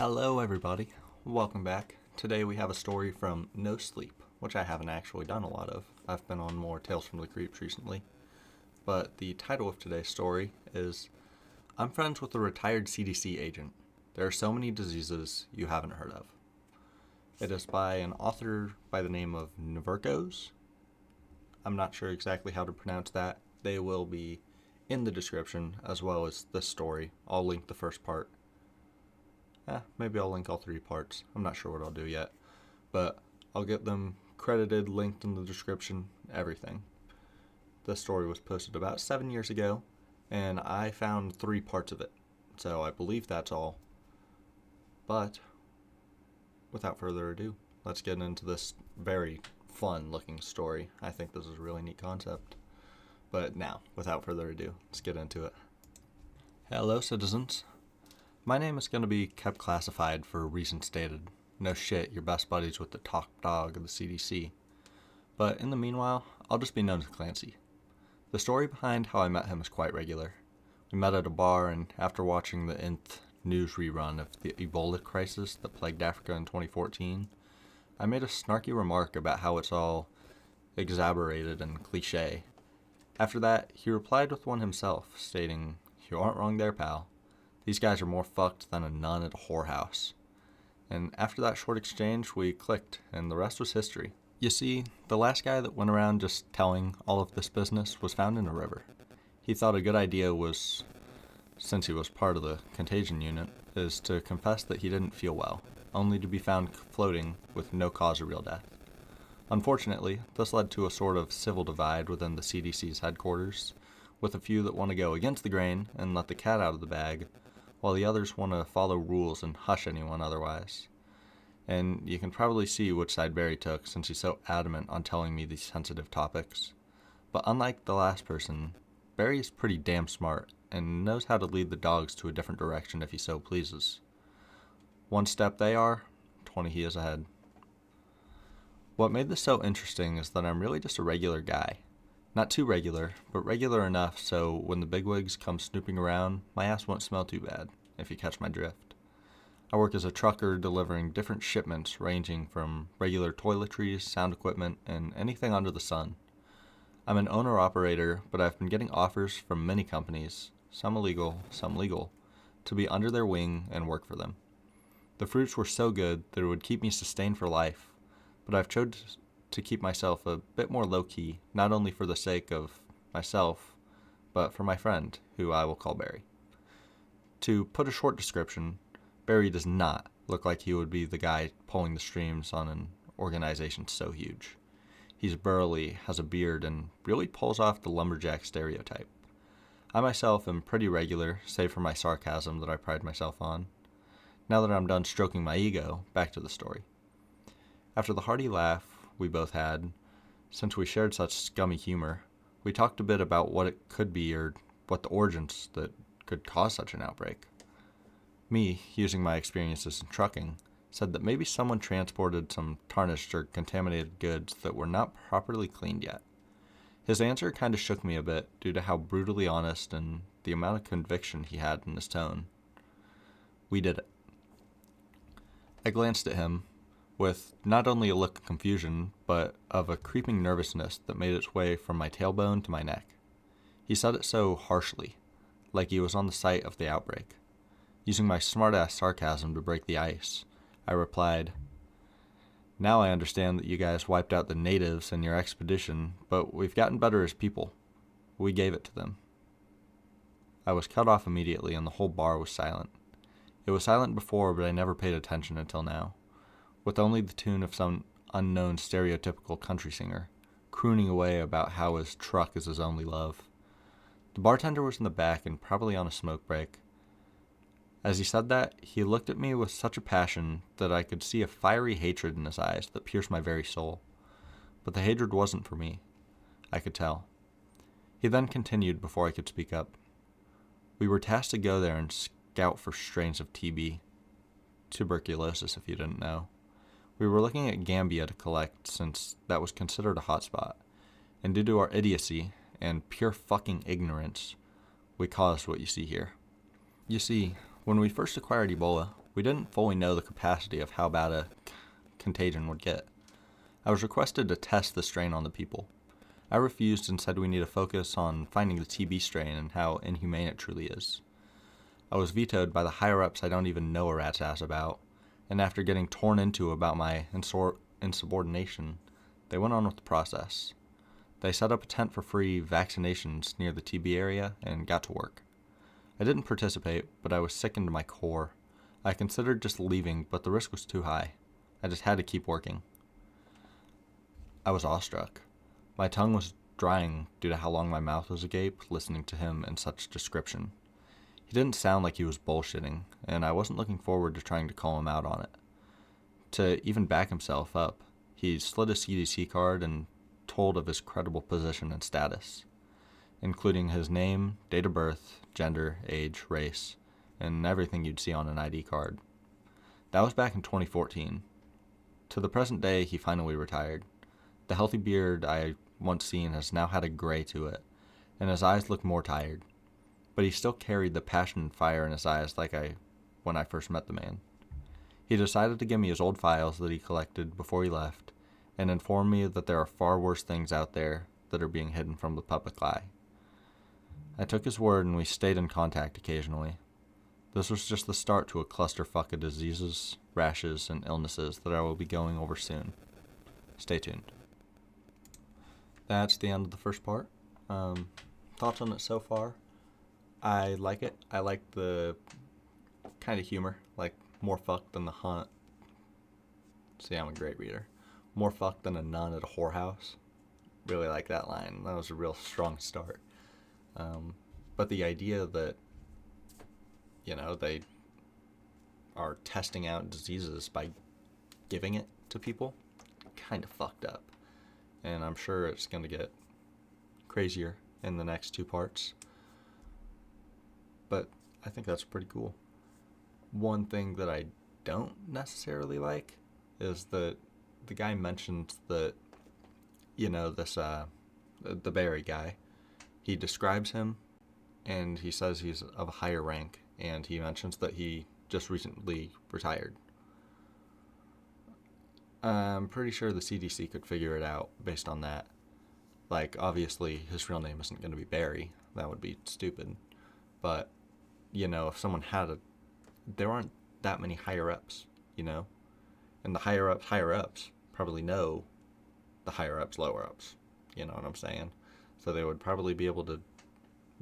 Hello everybody, welcome back. Today we have a story from No Sleep, which I haven't actually done a lot of. I've been on more Tales from the Creeps recently. But the title of today's story is I'm friends with a retired CDC agent. There are so many diseases you haven't heard of. It is by an author by the name of nvrkos. I'm not sure exactly how to pronounce that. They will be in the description as well as this story. I'll link the first part. Maybe I'll link all three parts. I'm not sure what I'll do yet. But I'll get them credited, linked in the description, everything. This story was posted about 7 years ago, and I found 3 parts of it. So I believe that's all. But without further ado, let's get into this very fun looking story. I think this is a really neat concept. But now, without further ado, let's get into it. Hello, citizens. My name is going to be kept classified for reasons stated. No shit, you're best buddies with the top dog of the CDC. But in the meanwhile, I'll just be known as Clancy. The story behind how I met him is quite regular. We met at a bar, and after watching the nth news rerun of the Ebola crisis that plagued Africa in 2014, I made a snarky remark about how it's all exaggerated and cliche. After that, he replied with one himself, stating, "You aren't wrong there, pal. These guys are more fucked than a nun at a whorehouse." And after that short exchange, we clicked, and the rest was history. You see, the last guy that went around just telling all of this business was found in a river. He thought a good idea was, since he was part of the contagion unit, is to confess that he didn't feel well, only to be found floating with no cause of real death. Unfortunately, this led to a sort of civil divide within the CDC's headquarters, with a few that want to go against the grain and let the cat out of the bag, while the others want to follow rules and hush anyone otherwise. And you can probably see which side Barry took since he's so adamant on telling me these sensitive topics. But unlike the last person, Barry is pretty damn smart and knows how to lead the dogs to a different direction if he so pleases. One step they are, 20 he is ahead. What made this so interesting is that I'm really just a regular guy. Not too regular, but regular enough so when the bigwigs come snooping around, my ass won't smell too bad, if you catch my drift. I work as a trucker delivering different shipments ranging from regular toiletries, sound equipment, and anything under the sun. I'm an owner-operator, but I've been getting offers from many companies, some illegal, some legal, to be under their wing and work for them. The fruits were so good that it would keep me sustained for life, but I've chosen to keep myself a bit more low-key, not only for the sake of myself, but for my friend, who I will call Barry. To put a short description, Barry does not look like he would be the guy pulling the strings on an organization so huge. He's burly, has a beard, and really pulls off the lumberjack stereotype. I myself am pretty regular, save for my sarcasm that I pride myself on. Now that I'm done stroking my ego, back to the story. After the hearty laugh we both had, since we shared such scummy humor, we talked a bit about what it could be or what the origins that could cause such an outbreak. Me, using my experiences in trucking, said that maybe someone transported some tarnished or contaminated goods that were not properly cleaned yet. His answer kind of shook me a bit due to how brutally honest and the amount of conviction he had in his tone. We did it. I glanced at him, with not only a look of confusion, but of a creeping nervousness that made its way from my tailbone to my neck. He said it so harshly, like he was on the site of the outbreak. Using my smart-ass sarcasm to break the ice, I replied, "Now I understand that you guys wiped out the natives in your expedition, but we've gotten better as people. We gave it to them." I was cut off immediately and the whole bar was silent. It was silent before, but I never paid attention until now, with only the tune of some unknown stereotypical country singer, crooning away about how his truck is his only love. The bartender was in the back and probably on a smoke break. As he said that, he looked at me with such a passion that I could see a fiery hatred in his eyes that pierced my very soul. But the hatred wasn't for me. I could tell. He then continued before I could speak up. "We were tasked to go there and scout for strains of TB. Tuberculosis, if you didn't know. We were looking at Gambia to collect since that was considered a hotspot, and due to our idiocy and pure fucking ignorance, we caused what you see here. You see, when we first acquired Ebola, We didn't fully know the capacity of how bad a contagion would get. I was requested to test the strain on the people. I refused and said we need to focus on finding the TB strain and how inhumane it truly is. I was vetoed by the higher-ups I don't even know a rat's ass about, and after getting torn into about my insubordination, they went on with the process. They set up a tent for free vaccinations near the TB area and got to work. I didn't participate, but I was sickened to my core. I considered just leaving, but the risk was too high. I just had to keep working. I was awestruck. My tongue was drying due to how long my mouth was agape listening to him in such description. He didn't sound like he was bullshitting, and I wasn't looking forward to trying to call him out on it. To even back himself up, he slid a CDC card and told of his credible position and status, including his name, date of birth, gender, age, race, and everything you'd see on an ID card. That was back in 2014. To the present day, he finally retired. The healthy beard I once seen has now had a gray to it, and his eyes look more tired. But he still carried the passion and fire in his eyes when I first met the man. He decided to give me his old files that he collected before he left, and informed me that there are far worse things out there that are being hidden from the public eye. I took his word and we stayed in contact occasionally. This was just the start to a clusterfuck of diseases, rashes, and illnesses that I will be going over soon. Stay tuned. That's the end of the first part. Thoughts on it so far? I like it. I like the kind of humor, like more fuck than the hunt. See, I'm a great reader. More fuck than a nun at a whorehouse. Really like that line. That was a real strong start. But the idea that, they are testing out diseases by giving it to people, kind of fucked up. And I'm sure it's going to get crazier in the next two parts. But I think that's pretty cool. One thing that I don't necessarily like is that the guy mentions that, the Barry guy, he describes him and he says he's of a higher rank, and he mentions that he just recently retired. I'm pretty sure the CDC could figure it out based on that. Like, obviously, his real name isn't going to be Barry. That would be stupid. But, if someone there aren't that many higher-ups, And the higher-ups probably know the higher-ups, lower-ups. You know what I'm saying? So they would probably be able to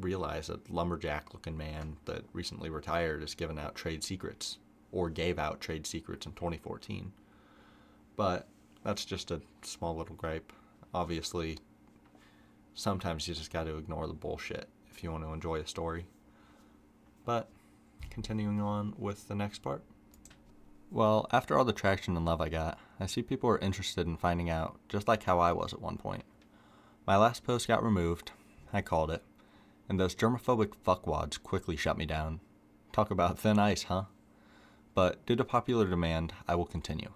realize a lumberjack-looking man that recently retired is giving out trade secrets, or gave out trade secrets in 2014. But that's just a small little gripe. Obviously, sometimes you just got to ignore the bullshit if you want to enjoy a story. But continuing on with the next part. Well, after all the traction and love I got, I see people are interested in finding out, just like how I was at one point. My last post got removed, I called it, and those germophobic fuckwads quickly shut me down. Talk about thin ice, huh? But due to popular demand, I will continue.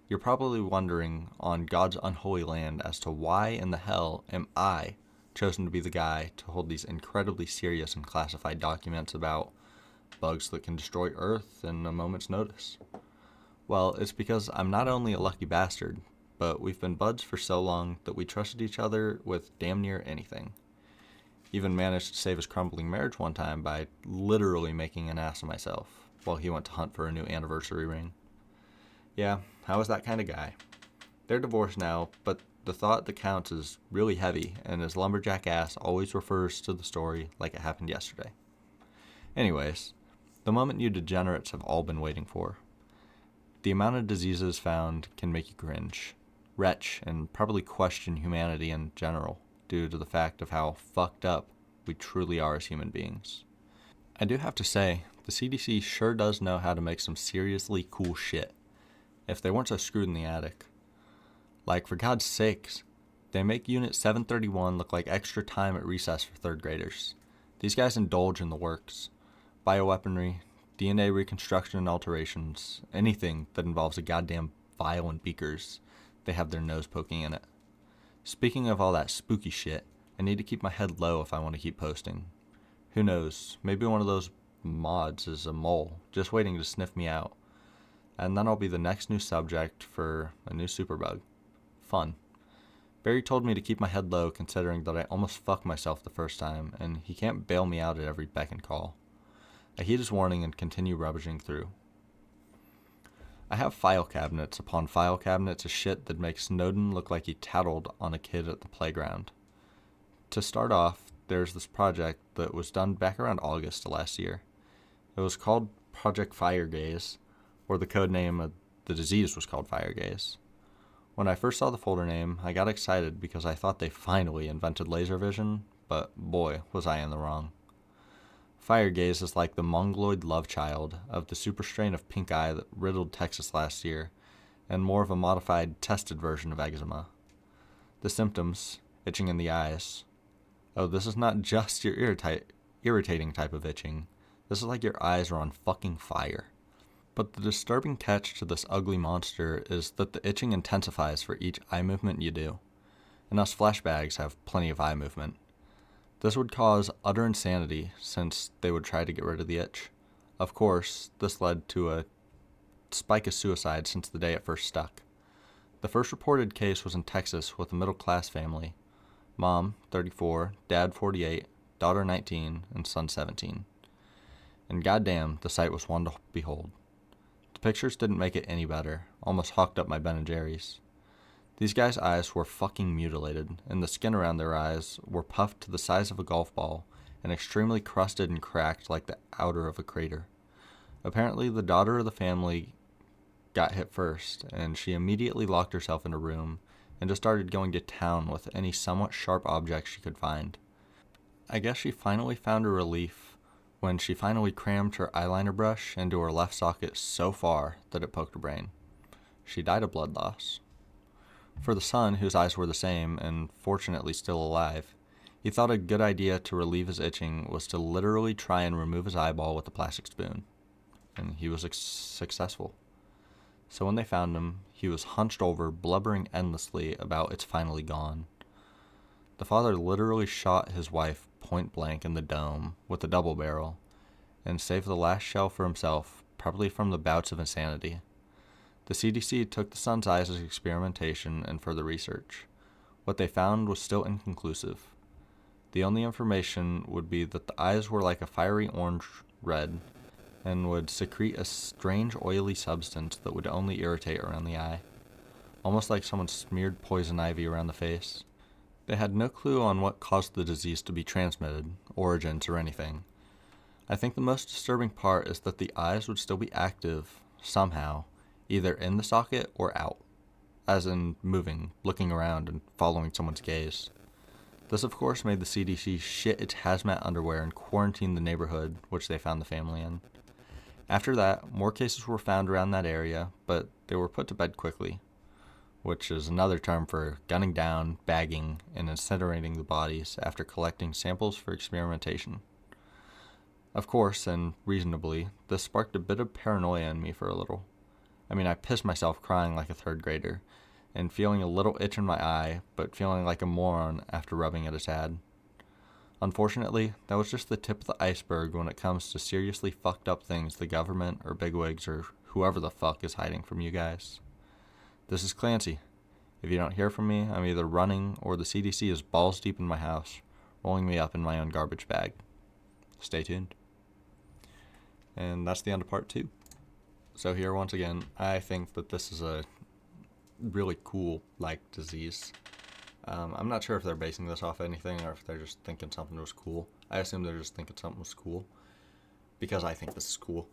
You're probably wondering on God's unholy land as to why in the hell am I chosen to be the guy to hold these incredibly serious and classified documents about bugs that can destroy Earth in a moment's notice. Well, it's because I'm not only a lucky bastard, but we've been buds for so long that we trusted each other with damn near anything. Even managed to save his crumbling marriage one time by literally making an ass of myself while he went to hunt for a new anniversary ring. Yeah, I was that kind of guy. They're divorced now, but the thought that counts is really heavy, and his lumberjack ass always refers to the story like it happened yesterday. Anyways, the moment you degenerates have all been waiting for. The amount of diseases found can make you cringe, retch, and probably question humanity in general due to the fact of how fucked up we truly are as human beings. I do have to say, the CDC sure does know how to make some seriously cool shit, if they weren't so screwed in the attic. Like, for God's sakes, they make Unit 731 look like extra time at recess for third graders. These guys indulge in the works. Bioweaponry, DNA reconstruction and alterations, anything that involves a goddamn vial and beakers, they have their nose poking in it. Speaking of all that spooky shit, I need to keep my head low if I want to keep posting. Who knows, maybe one of those mods is a mole, just waiting to sniff me out. And then I'll be the next new subject for a new superbug. Fun. Barry told me to keep my head low considering that I almost fucked myself the first time, and he can't bail me out at every beck and call. I heed his warning and continue rummaging through. I have file cabinets upon file cabinets of shit that makes Snowden look like he tattled on a kid at the playground. To start off, there's this project that was done back around August of last year. It was called Project Firegaze, or the code name of the disease was called Firegaze. When I first saw the folder name, I got excited because I thought they finally invented laser vision, but boy, was I in the wrong. Firegaze is like the mongoloid love child of the super strain of pink eye that riddled Texas last year, and more of a modified, tested version of eczema. The symptoms, itching in the eyes. Oh, this is not just your irritating type of itching. This is like your eyes are on fucking fire. But the disturbing catch to this ugly monster is that the itching intensifies for each eye movement you do. And us flashbags have plenty of eye movement. This would cause utter insanity since they would try to get rid of the itch. Of course, this led to a spike of suicide since the day it first stuck. The first reported case was in Texas with a middle-class family. Mom, 34, dad, 48, daughter, 19, and son, 17. And goddamn, the sight was one to behold. The pictures didn't make it any better, almost hawked up my Ben & Jerry's. These guys' eyes were fucking mutilated, and the skin around their eyes were puffed to the size of a golf ball and extremely crusted and cracked like the outer of a crater. Apparently, the daughter of the family got hit first, and she immediately locked herself in a room and just started going to town with any somewhat sharp objects she could find. I guess she finally found a relief when she finally crammed her eyeliner brush into her left socket so far that it poked her brain. She died of blood loss. For the son, whose eyes were the same, and fortunately still alive, he thought a good idea to relieve his itching was to literally try and remove his eyeball with a plastic spoon. And he was successful. So when they found him, he was hunched over, blubbering endlessly about it's finally gone. The father literally shot his wife point blank in the dome with a double barrel, and saved the last shell for himself, probably from the bouts of insanity. The CDC took the son's eyes as experimentation and further research. What they found was still inconclusive. The only information would be that the eyes were like a fiery orange-red and would secrete a strange oily substance that would only irritate around the eye, almost like someone smeared poison ivy around the face. They had no clue on what caused the disease to be transmitted, origins, or anything. I think the most disturbing part is that the eyes would still be active, somehow, either in the socket or out, as in moving, looking around, and following someone's gaze. This, of course, made the CDC shit its hazmat underwear and quarantine the neighborhood which they found the family in. After that, more cases were found around that area, but they were put to bed quickly, which is another term for gunning down, bagging, and incinerating the bodies after collecting samples for experimentation. Of course, and reasonably, this sparked a bit of paranoia in me for a little. I mean, I pissed myself crying like a third grader, and feeling a little itch in my eye, but feeling like a moron after rubbing it a tad. Unfortunately, that was just the tip of the iceberg when it comes to seriously fucked up things the government or bigwigs or whoever the fuck is hiding from you guys. This is Clancy. If you don't hear from me, I'm either running or the CDC is balls deep in my house, rolling me up in my own garbage bag. Stay tuned. And that's the end of part 2. So here, once again, I think that this is a really cool, disease. I'm not sure if they're basing this off anything or if they're just thinking something was cool. I assume they're just thinking something was cool because I think this is cool.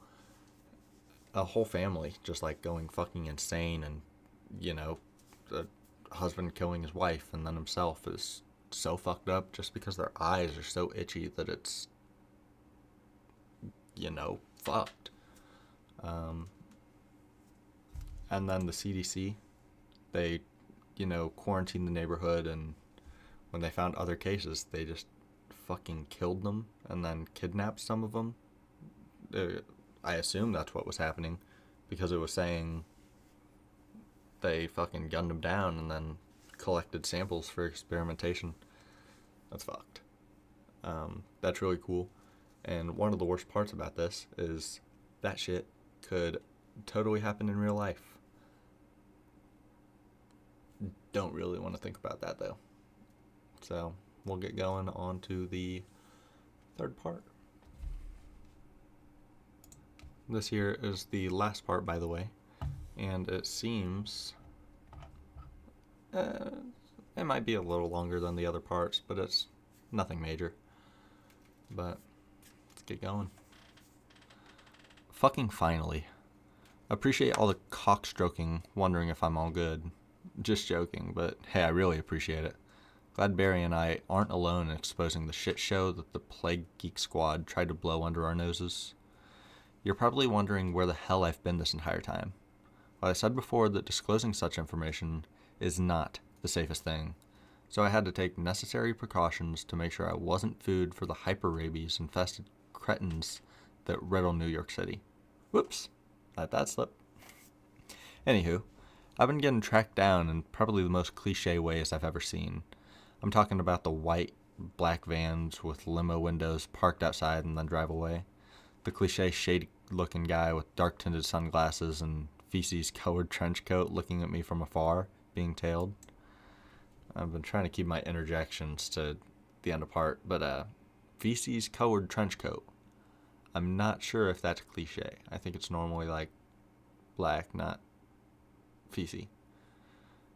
A whole family just, going fucking insane and, the husband killing his wife and then himself is so fucked up just because their eyes are so itchy that it's, fucked. And then the CDC, they, quarantined the neighborhood, and when they found other cases, they just fucking killed them and then kidnapped some of them. I assume that's what was happening, because it was saying they fucking gunned them down and then collected samples for experimentation. That's fucked. That's really cool. And one of the worst parts about this is that shit could totally happen in real life. Don't really want to think about that, though. So we'll get going on to the third part. This here is the last part, by the way, and it seems it might be a little longer than the other parts, but it's nothing major. But let's get going. Fucking finally. Appreciate all the cock stroking, wondering if I'm all good. Just joking, but hey, I really appreciate it. Glad Barry and I aren't alone in exposing the shit show that the Plague Geek Squad tried to blow under our noses. You're probably wondering where the hell I've been this entire time. Well, I said before that disclosing such information is not the safest thing, so I had to take necessary precautions to make sure I wasn't food for the hyper-rabies infested cretins that riddle New York City. Whoops, let that slip. Anywho, I've been getting tracked down in probably the most cliche ways I've ever seen. I'm talking about the white, black vans with limo windows parked outside and then drive away. The cliche shady-looking guy with dark-tinted sunglasses and feces-colored trench coat looking at me from afar, being tailed. I've been trying to keep my interjections to the end apart, but feces-colored trench coat. I'm not sure if that's cliche. I think it's normally like black, not feces.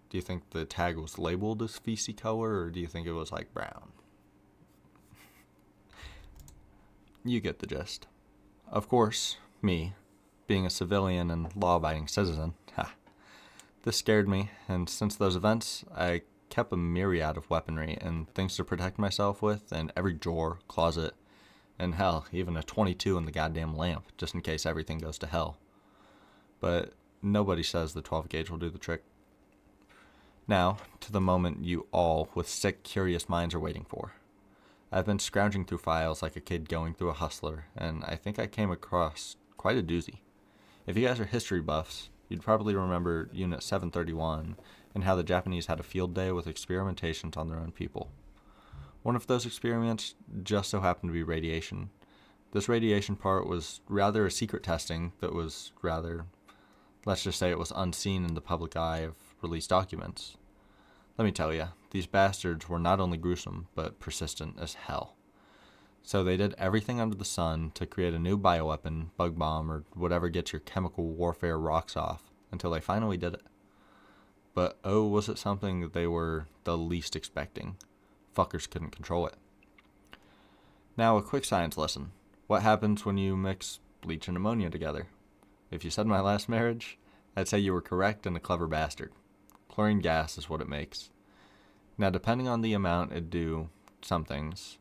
Do you think the tag was labeled as feces color, or do you think it was like brown? You get the gist. Of course, me, being a civilian and law-abiding citizen, this scared me, and since those events, I kept a myriad of weaponry and things to protect myself with in every drawer, closet, and hell, even a .22 in the goddamn lamp, just in case everything goes to hell. But nobody says the 12 gauge will do the trick. Now, to the moment you all with sick, curious minds are waiting for. I've been scrounging through files like a kid going through a hustler, and I think I came across quite a doozy. If you guys are history buffs, you'd probably remember Unit 731 and how the Japanese had a field day with experimentations on their own people. One of those experiments just so happened to be radiation. This radiation part was rather a secret testing that was rather, let's just say it was unseen in the public eye of released documents. Let me tell you, these bastards were not only gruesome, but persistent as hell. So they did everything under the sun to create a new bioweapon, bug bomb, or whatever gets your chemical warfare rocks off, until they finally did it. But oh, was it something that they were the least expecting. Fuckers couldn't control it. Now, a quick science lesson. What happens when you mix bleach and ammonia together? If you said my last marriage, I'd say you were correct and a clever bastard. Chlorine gas is what it makes. Now, depending on the amount, it'd do some things.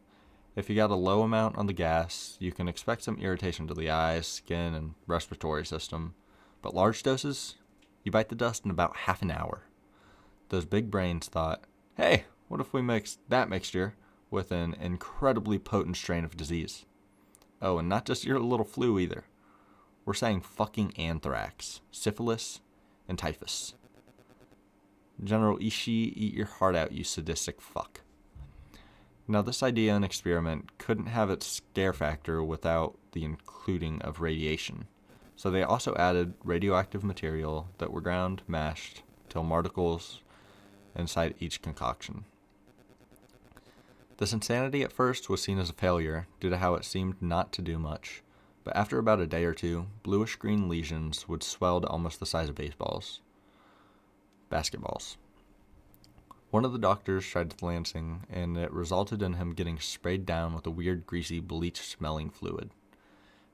If you got a low amount on the gas, you can expect some irritation to the eyes, skin, and respiratory system. But large doses, you bite the dust in about half an hour. Those big brains thought, hey, what if we mix that mixture with an incredibly potent strain of disease? Oh, and not just your little flu either. We're saying fucking anthrax, syphilis, and typhus. General Ishii, eat your heart out, you sadistic fuck. Now, this idea and experiment couldn't have its scare factor without the including of radiation. So they also added radioactive material that were ground, mashed, till particles inside each concoction. This insanity at first was seen as a failure due to how it seemed not to do much, but after about a day or two, bluish-green lesions would swell to almost the size of baseballs. Basketballs. One of the doctors tried the lancing, and it resulted in him getting sprayed down with a weird, greasy, bleach-smelling fluid.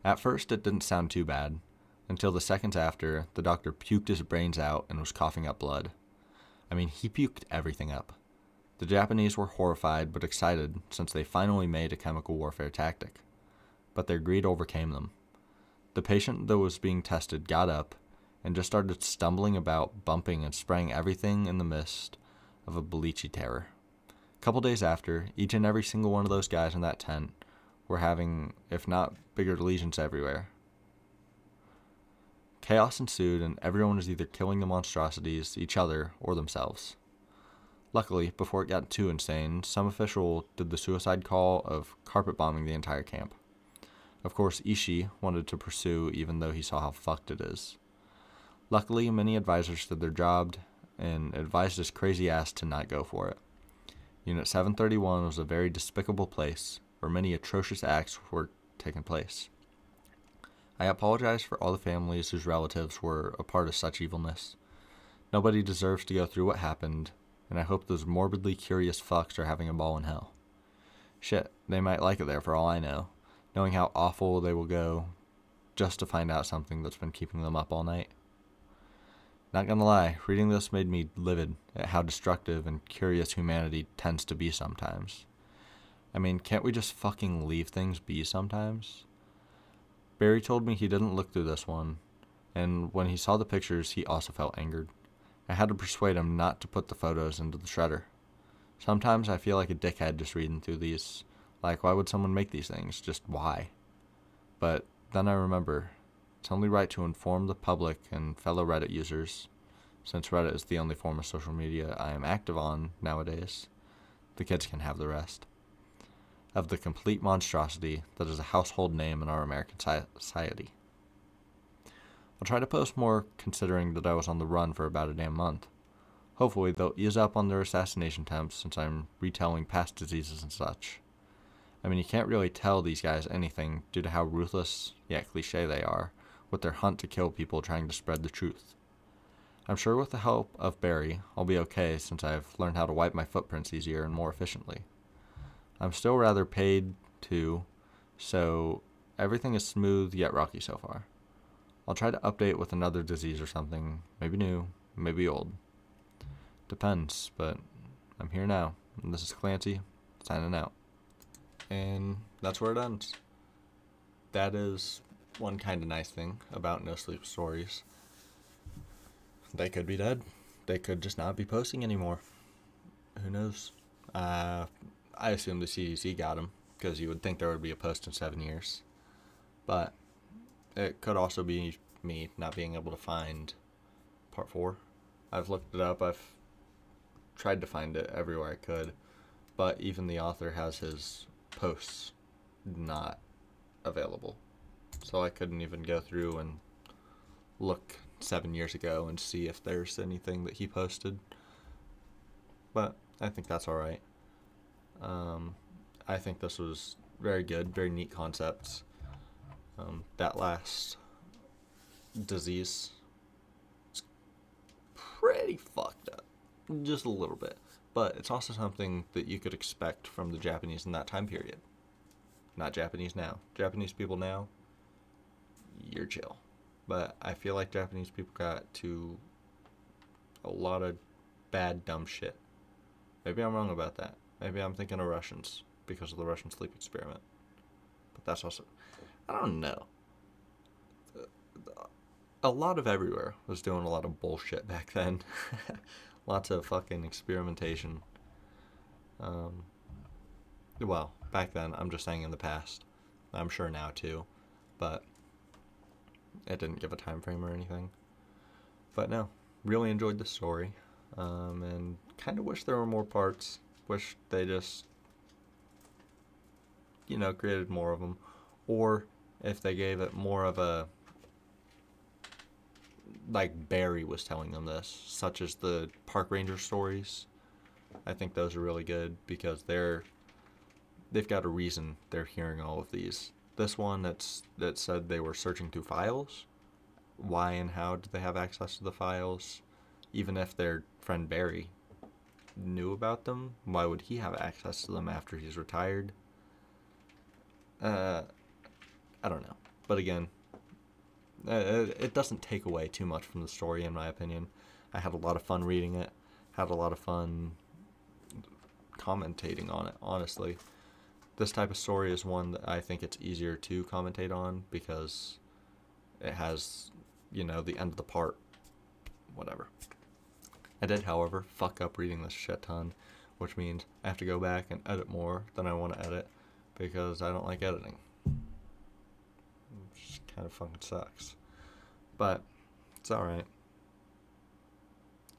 At first, it didn't sound too bad, until the seconds after, the doctor puked his brains out and was coughing up blood. I mean, he puked everything up. The Japanese were horrified but excited since they finally made a chemical warfare tactic. But their greed overcame them. The patient that was being tested got up and just started stumbling about, bumping and spraying everything in the midst of a bleachy terror. A couple days after, each and every single one of those guys in that tent were having, if not bigger lesions everywhere. Chaos ensued, and everyone was either killing the monstrosities, each other, or themselves. Luckily, before it got too insane, some official did the suicide call of carpet bombing the entire camp. Of course, Ishii wanted to pursue even though he saw how fucked it is. Luckily, many advisors did their job and advised his crazy ass to not go for it. Unit 731 was a very despicable place where many atrocious acts were taking place. I apologize for all the families whose relatives were a part of such evilness. Nobody deserves to go through what happened, and I hope those morbidly curious fucks are having a ball in hell. Shit, they might like it there for all I know, knowing how awful they will go just to find out something that's been keeping them up all night. Not gonna lie, reading this made me livid at how destructive and curious humanity tends to be sometimes. I mean, can't we just fucking leave things be sometimes? Barry told me he didn't look through this one, and when he saw the pictures, he also felt angered. I had to persuade him not to put the photos into the shredder. Sometimes I feel like a dickhead just reading through these. Like, why would someone make these things? Just why? But then I remember, it's only right to inform the public and fellow Reddit users, since Reddit is the only form of social media I am active on nowadays. The kids can have the rest. Of the complete monstrosity that is a household name in our American society. I'll try to post more considering that I was on the run for about a damn month. Hopefully they'll ease up on their assassination attempts since I'm retelling past diseases and such. I mean, you can't really tell these guys anything due to how ruthless, yet cliche they are, with their hunt to kill people trying to spread the truth. I'm sure with the help of Barry, I'll be okay since I've learned how to wipe my footprints easier and more efficiently. I'm still rather paid to, so everything is smooth yet rocky so far. I'll try to update with another disease or something, maybe new, maybe old. Depends, but I'm here now. And this is Clancy, signing out. And that's where it ends. That is one kind of nice thing about No Sleep Stories. They could be dead. They could just not be posting anymore. Who knows? I assume the CDC got them, because you would think there would be a post in 7 years. But it could also be me not being able to find part 4. I've looked it up. I've tried to find it everywhere I could. But even the author has his posts not available. So I couldn't even go through and look 7 years ago and see if there's anything that he posted. But I think that's alright. I think this was very good, very neat concepts. That last disease is pretty fucked up. Just a little bit. But it's also something that you could expect from the Japanese in that time period. Not Japanese now. Japanese people now, you're chill. But I feel like Japanese people got to a lot of bad, dumb shit. Maybe I'm wrong about that. Maybe I'm thinking of Russians because of the Russian sleep experiment. But that's also, I don't know. A lot of everywhere was doing a lot of bullshit back then. Lots of fucking experimentation. Well, back then, I'm just saying in the past. I'm sure now too. But it didn't give a time frame or anything. But no, really enjoyed the story. And kind of wish there were more parts. Wish they just, created more of them. Or if they gave it more of a, like Barry was telling them this, such as the park ranger stories. I think those are really good because they've got a reason they're hearing all of these. This one that said they were searching through files. Why and how did they have access to the files? Even if their friend Barry knew about them, why would he have access to them after he's retired? I don't know. But again, it doesn't take away too much from the story, in my opinion. I had a lot of fun reading it. Had a lot of fun commentating on it, honestly. This type of story is one that I think it's easier to commentate on because it has, the end of the part. Whatever. I did, however, fuck up reading this shit ton, which means I have to go back and edit more than I want to edit because I don't like editing. Which kind of fucking sucks. But it's alright.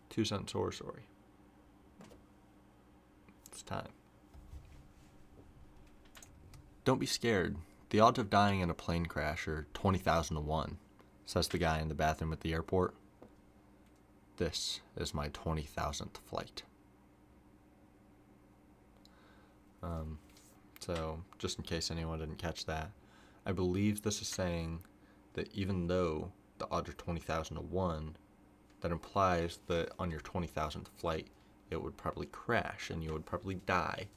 2-cent horror story. It's time. Don't be scared The odds of dying in a plane crash are 20,000 to 1, says the guy in the bathroom at the airport. This is my 20,000th flight. So, just in case anyone didn't catch that, I believe this is saying that even though the odds are 20,000 to 1, that implies that on your 20,000th flight, it would probably crash and you would probably die.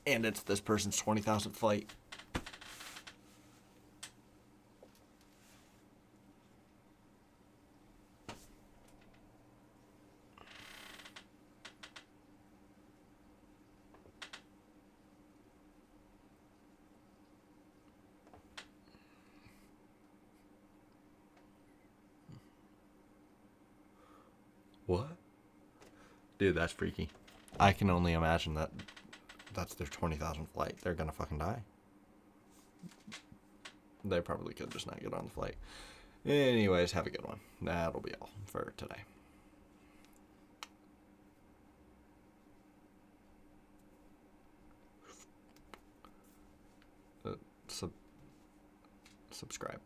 And it's this person's 20,000th flight. What? Dude, that's freaky. I can only imagine that that's their 20,000th flight. They're gonna fucking die. They probably could just not get on the flight. Anyways, have a good one. That'll be all for today. Subscribe.